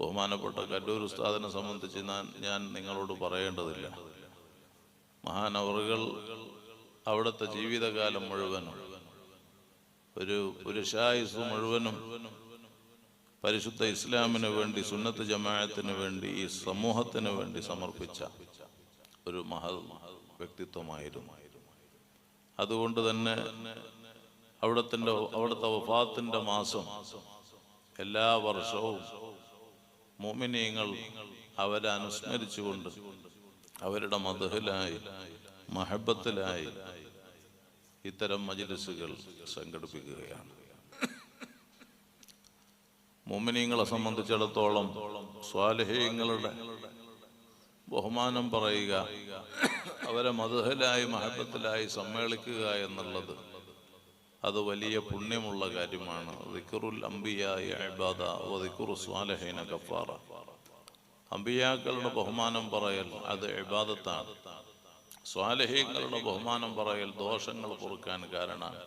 ബഹുമാനപ്പെട്ട കല്ലൂർ ഉസ്താദിനെ സംബന്ധിച്ച് ഞാൻ നിങ്ങളോട് പറയേണ്ടതില്ല. മഹാനവറുകൾ അവിടുത്തെ ജീവിതകാലം മുഴുവനും ഒരു പുരുഷായുസ് മുഴുവനും പരിശുദ്ധ ഇസ്ലാമിന് വേണ്ടി, സുന്നത്ത് ജമാഅത്തിന് വേണ്ടി, ഈ സമൂഹത്തിന് വേണ്ടി സമർപ്പിച്ച ഒരു വ്യക്തിത്വമായിരുന്നു. അതുകൊണ്ട് തന്നെ അവിടുത്തെ വഫാത്തിന്റെ മാസം എല്ലാ വർഷവും മുഅ്മിനീങ്ങൾ അവരെ അനുസ്മരിച്ചുകൊണ്ട് അവരുടെ മദ്ഹിലായി, മഹബത്തിലായി ഇത്തരം മജ്ലിസുകൾ സംഘടിപ്പിക്കുകയാണ്. മുഅ്മിനീങ്ങളെ സംബന്ധിച്ചിടത്തോളം സ്വാലിഹീങ്ങളുടെ ബഹുമാനം പറയുക, അവരെ മദ്ഹിലായി, മഹബത്തിലായി സമ്മേളിക്കുക എന്നുള്ളത് അത് വലിയ പുണ്യമുള്ള കാര്യമാണ്. ദിക്റുൽ അംബിയാഇ ഇബാദ വ ദിക്റു സ്വാലിഹീന ഗഫാറ. അംബിയാക്കളുടെ ബഹുമാനം പറയൽ അത് ഇബാദത്താണ്. സ്വാലിഹീങ്ങളുടെ ബഹുമാനം പറയൽ ദോഷങ്ങൾ പൊറുക്കാൻ കാരണമാണ്.